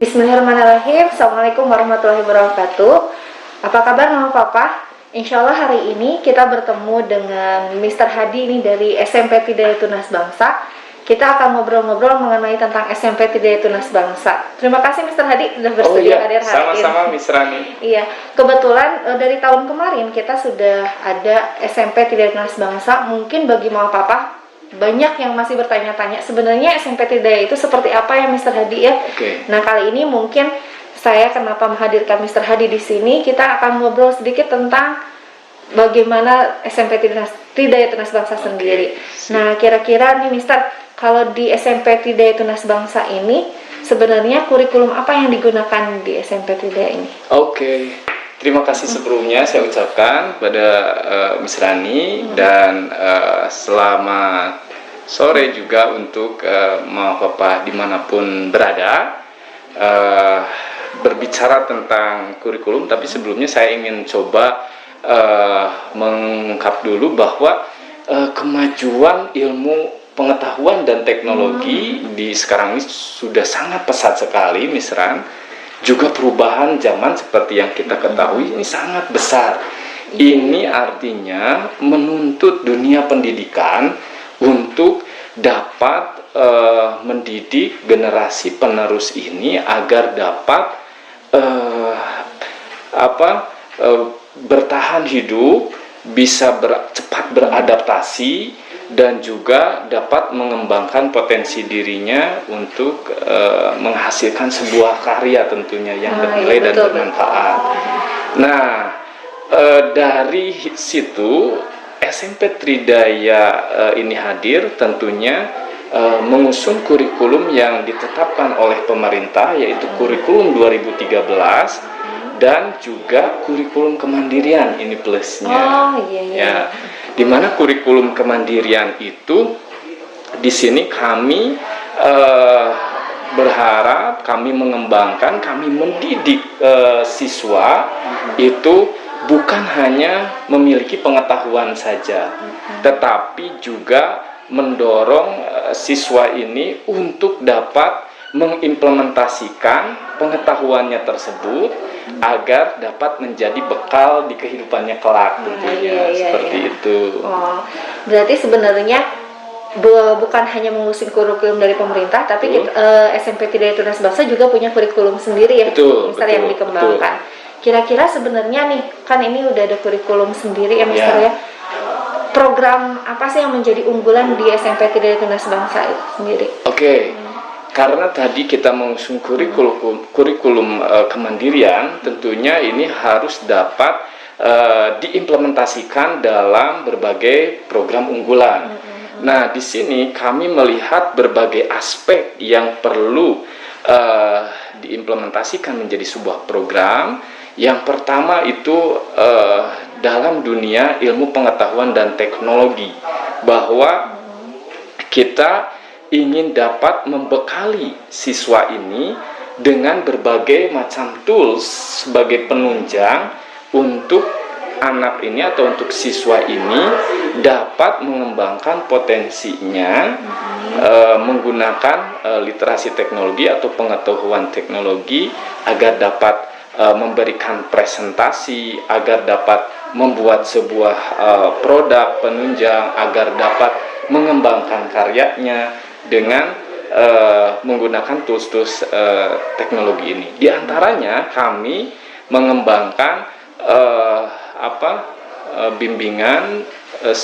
Bismillahirrahmanirrahim. Assalamualaikum warahmatullahi wabarakatuh. Apa kabar Mama Papa? Insya Allah hari ini kita bertemu dengan Mr. Hadi ini dari SMP Tidaya Tunas Bangsa. Kita akan ngobrol-ngobrol mengenai tentang SMP Tidaya Tunas Bangsa. Terima kasih Mr. Hadi sudah bersedia hadir hari ini. Sama-sama Miss Rani. Iya, kebetulan dari tahun kemarin kita sudah ada SMP Tidaya Tunas Bangsa. Mungkin bagi Mama Papa banyak yang masih bertanya-tanya sebenarnya SMP Tidaya itu seperti apa ya Mr. Hadi ya. Nah kali ini mungkin saya kenapa menghadirkan Mr. Hadi di sini, kita akan ngobrol sedikit tentang bagaimana SMP Tidaya Tunas Bangsa sendiri. Nah kira-kira nih Mr., kalau di SMP Tidaya Tunas Bangsa ini sebenarnya kurikulum apa yang digunakan di SMP Tidaya ini? Terima kasih sebelumnya saya ucapkan pada Miss Rani dan selamat sore juga untuk Mama Papa dimanapun berada. Berbicara tentang kurikulum, tapi sebelumnya saya ingin coba mengungkap dulu bahwa kemajuan ilmu pengetahuan dan teknologi di sekarang ini sudah sangat pesat sekali, Miss Ran. Juga perubahan zaman seperti yang kita ketahui ini sangat besar. Ini artinya menuntut dunia pendidikan untuk dapat mendidik generasi penerus ini agar dapat bertahan hidup, bisa cepat beradaptasi, dan juga dapat mengembangkan potensi dirinya untuk menghasilkan sebuah karya tentunya yang bernilai dan bermanfaat. Nah, dari situ SMP Tridaya ini hadir tentunya mengusung kurikulum yang ditetapkan oleh pemerintah, yaitu kurikulum 2013 dan juga kurikulum kemandirian ini plusnya. Ya, di mana kurikulum kemandirian itu di sini kami berharap, kami mengembangkan, kami mendidik siswa itu bukan hanya memiliki pengetahuan saja, tetapi juga mendorong siswa ini untuk dapat mengimplementasikan pengetahuannya tersebut agar dapat menjadi bekal di kehidupannya kelak tentunya. Seperti itu. Berarti sebenarnya bukan hanya mengusung kurikulum dari pemerintah, tapi SMP Tidaya Tunas Bangsa juga punya kurikulum sendiri ya, Mister, yang dikembangkan. Kira-kira sebenarnya nih, kan ini udah ada kurikulum sendiri ya Mister ya. Program apa sih yang menjadi unggulan di SMP Tidaya Tunas Bangsa itu sendiri? Karena tadi kita mengusung kurikulum kemandirian, tentunya ini harus dapat diimplementasikan dalam berbagai program unggulan. Nah, di sini kami melihat berbagai aspek yang perlu diimplementasikan menjadi sebuah program. Yang pertama itu dalam dunia ilmu pengetahuan dan teknologi, bahwa kita ingin dapat membekali siswa ini dengan berbagai macam tools sebagai penunjang untuk anak ini atau untuk siswa ini dapat mengembangkan potensinya menggunakan literasi teknologi atau pengetahuan teknologi agar dapat memberikan presentasi, agar dapat membuat sebuah produk penunjang, agar dapat mengembangkan karyanya dengan menggunakan tools-tools teknologi ini. Di antaranya kami mengembangkan bimbingan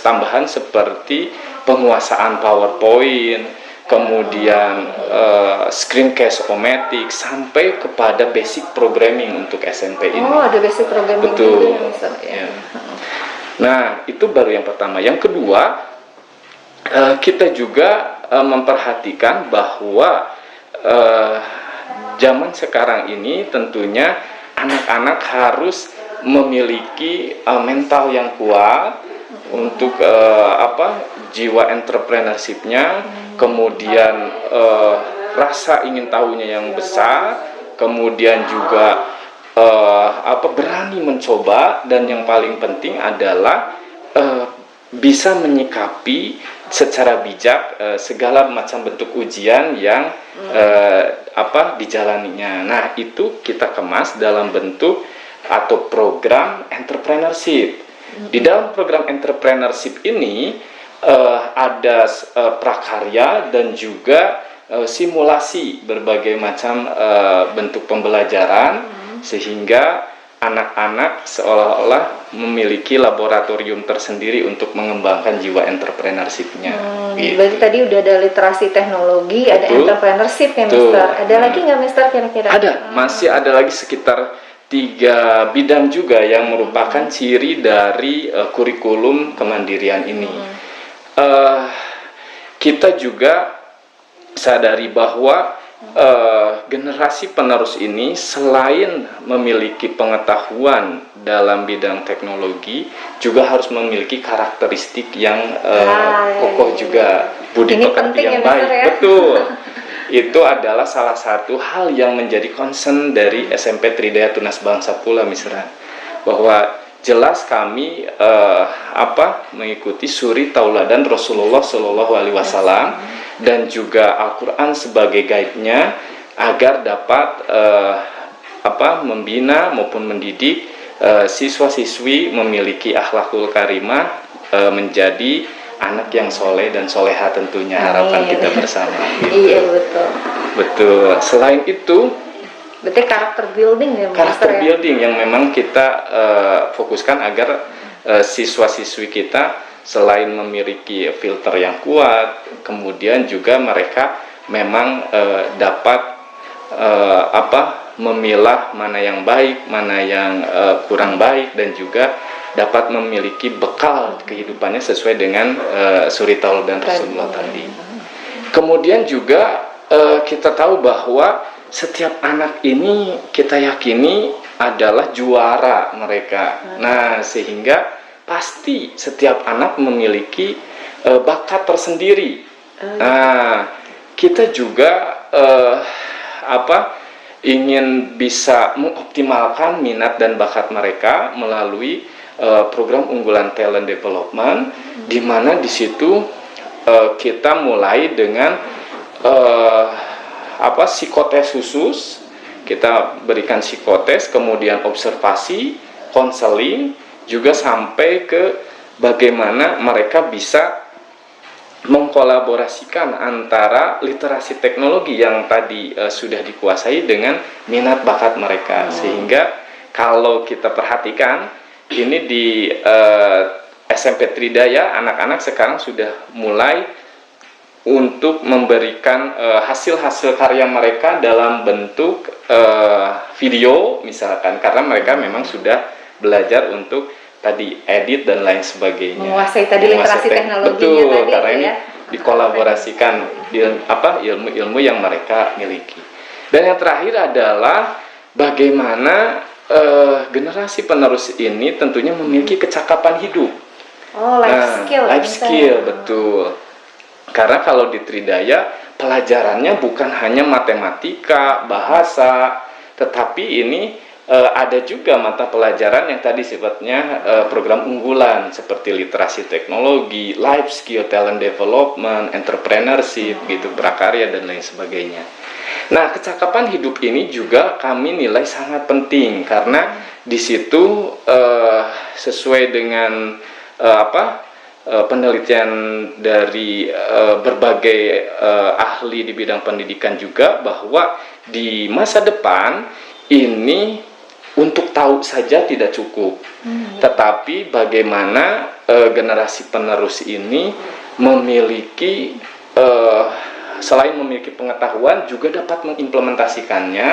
tambahan seperti penguasaan PowerPoint, kemudian screencast-o-matic, sampai kepada basic programming untuk SMP ini. Ada basic programming. Betul. Nah, itu baru yang pertama. Yang kedua, kita juga memperhatikan bahwa zaman sekarang ini tentunya anak-anak harus memiliki mental yang kuat untuk jiwa entrepreneurship-nya, kemudian rasa ingin tahunya yang besar, kemudian juga berani mencoba, dan yang paling penting adalah bisa menyikapi secara bijak segala macam bentuk ujian yang dijalaninya. Nah, itu kita kemas dalam bentuk atau program entrepreneurship. Di dalam program entrepreneurship ini ada prakarya dan juga simulasi berbagai macam bentuk pembelajaran, sehingga anak-anak seolah-olah memiliki laboratorium tersendiri untuk mengembangkan jiwa entrepreneurship-nya. Gitu. Berarti tadi udah ada literasi teknologi, ada entrepreneurship ya, Mister. Ada lagi nggak, Mister, kira-kira? Ada, masih ada lagi sekitar 3 bidang juga yang merupakan ciri dari kurikulum kemandirian ini. Kita juga sadari bahwa generasi penerus ini selain memiliki pengetahuan dalam bidang teknologi, juga harus memiliki karakteristik yang kokoh juga, budi pekerti yang baik. Ya? Betul. Itu adalah salah satu hal yang menjadi concern dari SMP Tridaya Tunas Bangsa pula, Misra. Bahwa jelas kami mengikuti suri tauladan Rasulullah Shallallahu Alaihi Wasallam dan juga Al-Quran sebagai guide-nya, agar dapat membina maupun mendidik siswa-siswi memiliki akhlakul karimah, menjadi anak yang soleh dan soleha tentunya, harapan kita bersama. Gitu. Iya, betul. Betul. Selain itu, berarti karakter building ya, karakter building yang memang kita fokuskan agar siswa-siswi kita selain memiliki filter yang kuat, kemudian juga mereka memang dapat memilah mana yang baik, mana yang kurang baik, dan juga dapat memiliki bekal kehidupannya sesuai dengan suri tauladan Rasulullah tadi. Kemudian juga kita tahu bahwa setiap anak ini kita yakini adalah juara mereka. Nah, sehingga pasti setiap anak memiliki bakat tersendiri. Nah, kita juga ingin bisa mengoptimalkan minat dan bakat mereka melalui program unggulan talent development, di mana di situ kita mulai dengan psikotes khusus. Kita berikan psikotes, kemudian observasi, konseling, juga sampai ke bagaimana mereka bisa mengkolaborasikan antara literasi teknologi yang tadi sudah dikuasai dengan minat bakat mereka. Sehingga kalau kita perhatikan ini di SMP Tridaya, anak-anak sekarang sudah mulai untuk memberikan hasil-hasil karya mereka dalam bentuk video misalkan, karena mereka memang sudah belajar untuk tadi edit dan lain sebagainya. Menguasai tadi literasi teknologinya. Betul, tadi karena ini ya, dikolaborasikan ilmu-ilmu yang mereka miliki. Dan yang terakhir adalah bagaimana generasi penerus ini tentunya memiliki kecakapan hidup. Life skill, betul. Karena kalau di Tridaya pelajarannya bukan hanya matematika, bahasa, tetapi ini ada juga mata pelajaran yang tadi sifatnya program unggulan seperti literasi teknologi, life skill, talent development, entrepreneurship, gitu, prakarya dan lain sebagainya. Nah, kecakapan hidup ini juga kami nilai sangat penting karena di situ sesuai dengan penelitian dari berbagai ahli di bidang pendidikan juga, bahwa di masa depan ini untuk tahu saja tidak cukup, tetapi bagaimana generasi penerus ini memiliki selain memiliki pengetahuan juga dapat mengimplementasikannya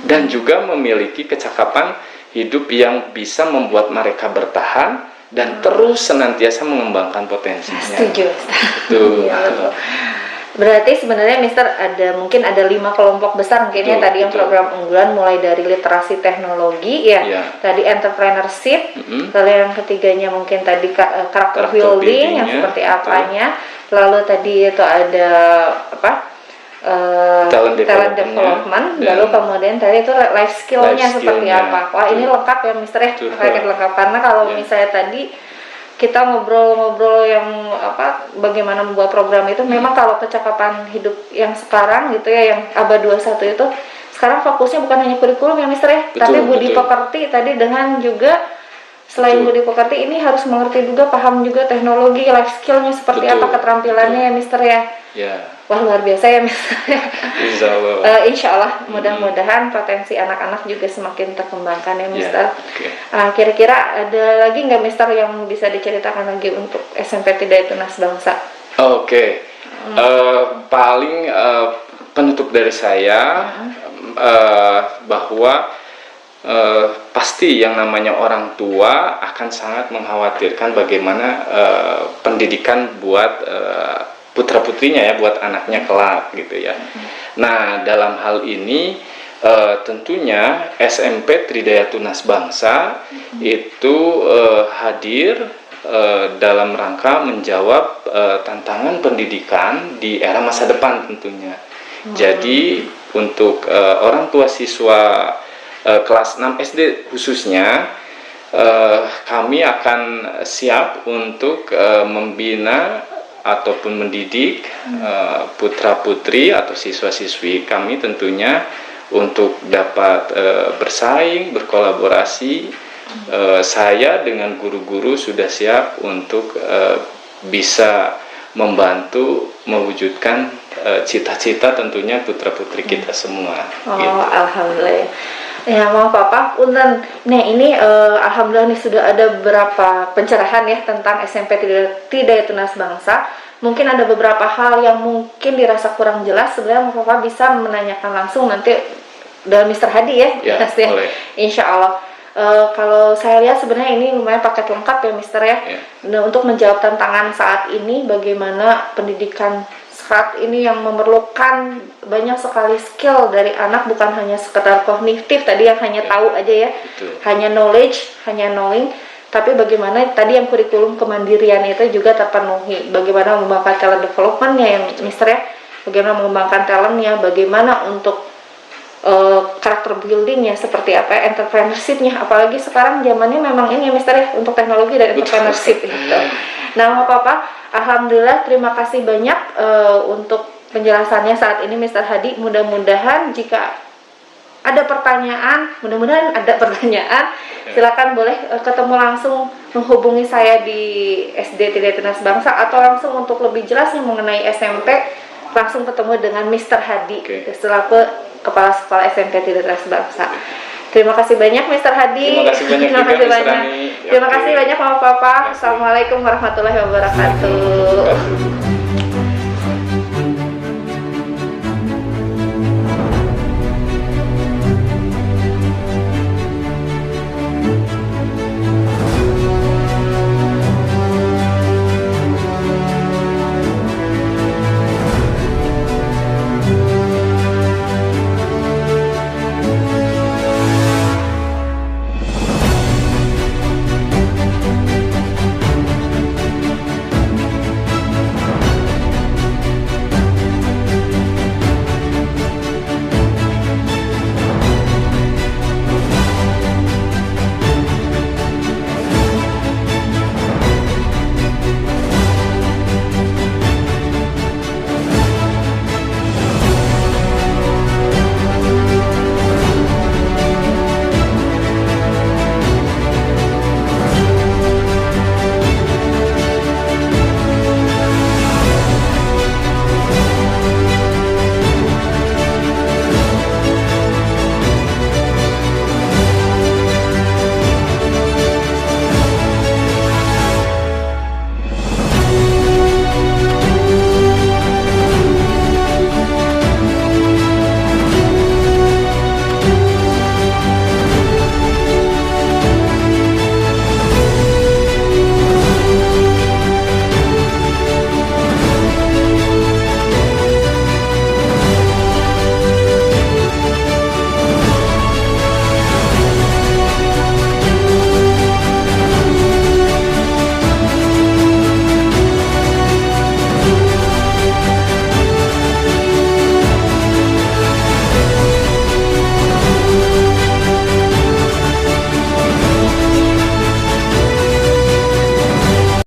dan juga memiliki kecakapan hidup yang bisa membuat mereka bertahan dan terus senantiasa mengembangkan potensinya. Setuju. Betul. Ya, betul. Berarti sebenarnya Mister mungkin ada 5 kelompok besar mungkinnya tadi yang program unggulan, mulai dari literasi teknologi tadi entrepreneurship, lalu yang ketiganya mungkin tadi karakter building yang seperti apanya, lalu tadi itu ada talent development, lalu kemudian tadi itu life skill-nya seperti apa. Wah, ini lengkap ya Mister ya, paket lengkap, karena kalau misalnya tadi kita ngobrol-ngobrol yang bagaimana membuat program itu, memang kalau kecakapan hidup yang sekarang gitu ya, yang abad 21 itu sekarang fokusnya bukan hanya kurikulum ya Mister ya, Betul, tapi budi betul. pekerti tadi, dengan juga selain Betul. budi pekerti ini harus mengerti juga, paham juga teknologi, life skillnya seperti Betul, apa, keterampilannya ya Mister ya. Ya, Wah, luar biasa ya Mister. insya Allah. Insya Allah mudah-mudahan potensi anak-anak juga semakin terkembangkan ya Mister. Oke. Kira-kira ada lagi nggak Mister yang bisa diceritakan lagi untuk SMP Tidak Tunas Bangsa? Oke. Paling penutup dari saya bahwa pasti yang namanya orang tua akan sangat mengkhawatirkan bagaimana pendidikan buat putra-putrinya ya, buat anaknya kelak gitu ya. Nah, dalam hal ini tentunya SMP Tridaya Tunas Bangsa itu hadir dalam rangka menjawab tantangan pendidikan di era masa depan tentunya. Jadi untuk orang tua siswa kelas 6 SD khususnya, kami akan siap untuk membina ataupun mendidik putra-putri atau siswa-siswi kami tentunya untuk dapat bersaing, berkolaborasi. Saya dengan guru-guru sudah siap untuk bisa membantu mewujudkan cita-cita tentunya putra-putri kita semua. Gitu. Alhamdulillah. Ya, maaf Papa, punten. Nah, ini alhamdulillah nih sudah ada beberapa pencerahan ya tentang SMP Tridaya Tunas Bangsa. Mungkin ada beberapa hal yang mungkin dirasa kurang jelas, sebenarnya Papa bisa menanyakan langsung nanti dengan Mr. Hadi ya. Ya, boleh. Insya Allah. Kalau saya lihat sebenarnya ini lumayan paket lengkap ya Mister ya. Nah, untuk menjawab tantangan saat ini, bagaimana pendidikan saat ini yang memerlukan banyak sekali skill dari anak, bukan hanya sekedar kognitif tadi yang hanya tahu aja ya, hanya knowledge, hanya knowing, tapi bagaimana tadi yang kurikulum kemandirian itu juga terpenuhi, bagaimana mengembangkan talent development-nya yang Mister ya, bagaimana mengembangkan talentnya, bagaimana untuk karakter buildingnya seperti apa, entrepreneurship-nya, apalagi sekarang zamannya memang ini ya Mister ya, untuk teknologi dan entrepreneurship gitu. Nah, Papa, alhamdulillah terima kasih banyak untuk penjelasannya saat ini Mr. Hadi. Mudah-mudahan jika ada pertanyaan, silakan boleh ketemu langsung, menghubungi saya di SD Tridaya Tunas Bangsa, atau langsung untuk lebih jelasnya mengenai SMP langsung ketemu dengan Mr. Hadi selaku Kepala Sekolah SMP Tridaya Tunas Bangsa. Terima kasih banyak Mr. Hadi. Terima kasih banyak. Terima kasih banyak Mama Papa. Assalamualaikum warahmatullahi wabarakatuh.